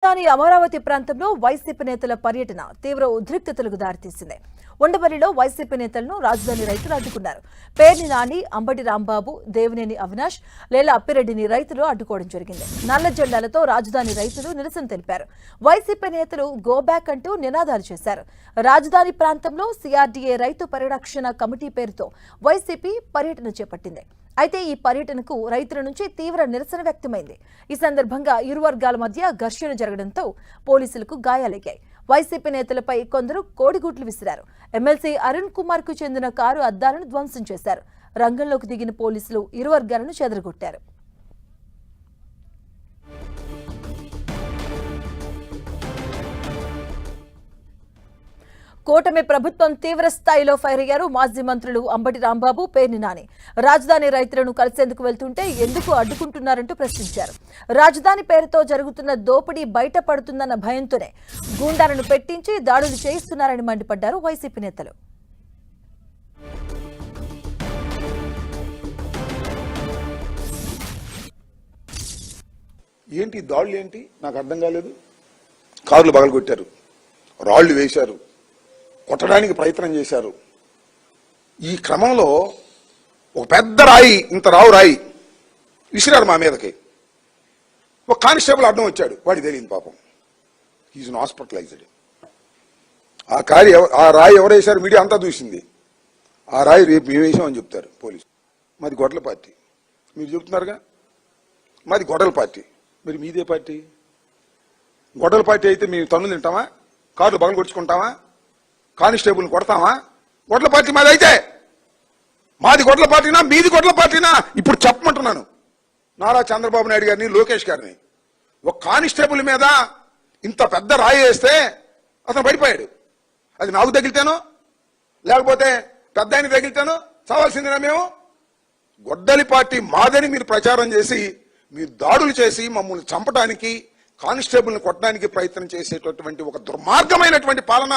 రాజధాని అమరావతి ప్రాంతంలో వైసీపీ నేతల పర్యటన తీవ్ర ఉద్రిక్తతలకు దారితీసింది. ఉండవల్లిలో వైసీపీ నేతలను రాజధాని రైతులు అడ్డుకున్నారు. పేర్ని నాని, అంబటి రాంబాబు, దేవినేని అవినాష్, లేల అప్పిరెడ్డిని రైతులు అడ్డుకోవడం జరిగింది. నల్ల జెండాలతో రాజధాని రైతులు నిరసన తెలిపారు. వైసీపీ నేతలు గో బ్యాక్ అంటూ నినాదాలు చేశారు. రాజధాని ప్రాంతంలో సిఆర్డీఏ రైతు పరిరక్షణ కమిటీ పేరుతో వైసీపీ పర్యటన చేపట్టింది. అయితే ఈ పర్యటనకు రైతుల నుంచి తీవ్ర నిరసన వ్యక్తమైంది. ఈ సందర్భంగా ఇరు వర్గాల మధ్య ఘర్షణ జరగడంతో పోలీసులకు గాయాలయ్యాయి. వైసీపీ నేతలపై కొందరు కోడిగుడ్లు విసిరారు. ఎమ్మెల్సీ అరుణ్ కుమార్ కు చెందిన కారు అద్దాలను ధ్వంసం చేశారు. రంగంలోకి దిగిన పోలీసులు ఇరు వర్గాలను చెదరగొట్టారు. కూటమి ప్రభుత్వం తీవ్ర స్థాయిలో ఫైర్ అయ్యారు. మాజీ మంత్రులు అంబటి రాంబాబు, పేర్ని నాని రాజధాని రైతులను కలిసేందుకు వెళ్తుంటే ఎందుకు అడ్డుకుంటున్నారంటూ ప్రశ్నించారు. రాజధాని పేరుతో జరుగుతున్న దోపిడీ బయటపడుతుందన్న భయంతోనే గూండాలను పెట్టించి దాడులు చేయిస్తున్నారని మండిపడ్డారు వైసీపీ నేతలు. ఏంటి దాడులు ఏంటి నాకు అర్థం కాలేదు. కార్లు పగలగొట్టారు, రాళ్లు వేశారు, కొట్టడానికి ప్రయత్నం చేశారు. ఈ క్రమంలో ఒక పెద్ద రాయి, ఇంత రాయి విసిరారు మా మీదకి. ఒక కానిస్టేబుల్ అడ్డం వచ్చాడు, వాడికి తెలియదు పాపం. Is hospitalised. ఆ రాయి ఎవరు వేశారు మీడియా అంతా చూసింది. ఆ రాయి రేపు మేము వేసామని చెప్తారు పోలీసు. మాది గొడ్డల పార్టీ, మీరు చెప్తున్నారుగా మాది గొడ్డల పార్టీ. మరి మీదే పార్టీ? గొడ్డల పార్టీ అయితే మేము తన్నులు తింటామా? కార్లు బగలు కొట్టుకుంటామా? కానిస్టేబుల్ కొడతామా? గొడ్ల పార్టీ మాది అయితే. మాది గొడ్ల పార్టీనా మీది గొడ్ల పార్టీనా ఇప్పుడు చెప్పమంటున్నాను. నారా చంద్రబాబు నాయుడు గారిని, లోకేష్ గారిని. ఒక కానిస్టేబుల్ మీద ఇంత పెద్ద రాయి వేస్తే అతను పడిపోయాడు. అది నాకు తగిలితేనో లేకపోతే పెద్ద ఆయన తగిలితేనో చావాల్సిందిగా మేము. గొడ్డలి పార్టీ మాదని మీరు ప్రచారం చేసి మీరు దాడులు చేసి మమ్మల్ని చంపడానికి, కానిస్టేబుల్ని కొట్టడానికి ప్రయత్నం చేసేటటువంటి ఒక దుర్మార్గమైనటువంటి పాలన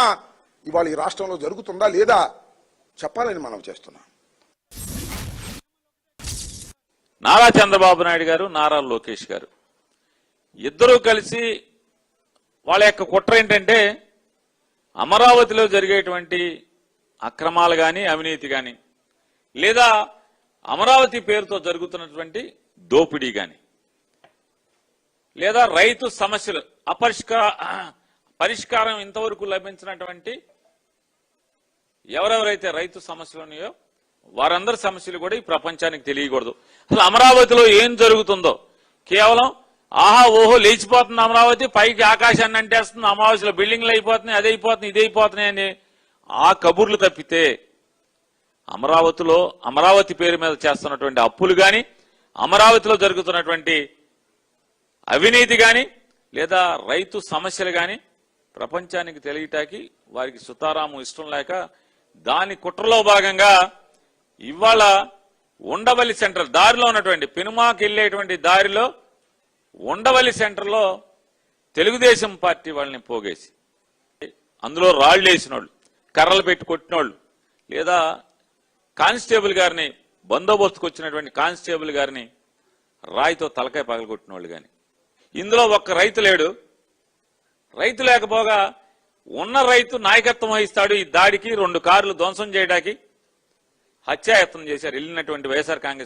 ఇవాళ ఈ రాష్ట్రంలో జరుగుతుందా లేదా చెప్పాలని మనం చేస్తున్నాం. నారా చంద్రబాబు నాయుడు గారు, నారా లోకేష్ గారు ఇద్దరూ కలిసి వాళ్ళ యొక్క కుట్ర ఏంటంటే అమరావతిలో జరిగేటువంటి అక్రమాలు గాని, అవినీతి గాని, లేదా అమరావతి పేరుతో జరుగుతున్నటువంటి దోపిడీ గాని, లేదా రైతు సమస్యలు పరిష్కారం ఇంతవరకు లభించినటువంటి ఎవరెవరైతే రైతు సమస్యలు ఉన్నాయో వారందరి సమస్యలు కూడా ఈ ప్రపంచానికి తెలియకూడదు. అసలు అమరావతిలో ఏం జరుగుతుందో కేవలం ఆహా ఓహో లేచిపోతుంది అమరావతి, పైకి ఆకాశాన్ని అంటేస్తుంది, అమావాస్యలో బిల్డింగ్లు అయిపోతున్నాయి, అది అయిపోతున్నాయి, ఇది అయిపోతున్నాయి అని ఆ కబుర్లు తప్పితే అమరావతిలో అమరావతి పేరు మీద చేస్తున్నటువంటి అప్పులు గాని, అమరావతిలో జరుగుతున్నటువంటి అవినీతి గాని, లేదా రైతు సమస్యలు గాని ప్రపంచానికి తెలియటానికి వారికి సుతారాము ఇష్టం లేక దాని కుట్రలో భాగంగా ఇవాళ ఉండవల్లి సెంటర్ దారిలో ఉన్నటువంటి పెనుమాకి వెళ్లేటువంటి దారిలో ఉండవల్లి సెంటర్లో తెలుగుదేశం పార్టీ వాళ్ళని పోగేసి అందులో రాళ్లు వేసినోళ్ళు, కర్రలు పెట్టి కొట్టినోళ్ళు, లేదా కానిస్టేబుల్ గారిని బందోబస్తుకు వచ్చినటువంటి కానిస్టేబుల్ గారిని రాయితో తలకాయ పగలగొట్టిన వాళ్ళు గాని, ఇందులో ఒక్క రైతు లేడు. రైతు లేకపోగా ఉన్న రైతు నాయకత్వం వహిస్తాడు. ఈ దాడికి 2 కార్లు ధ్వంసం చేయడానికి హత్యాయత్నం చేశారు వెళ్ళినటువంటి వైఎస్ఆర్ కాంగ్రెస్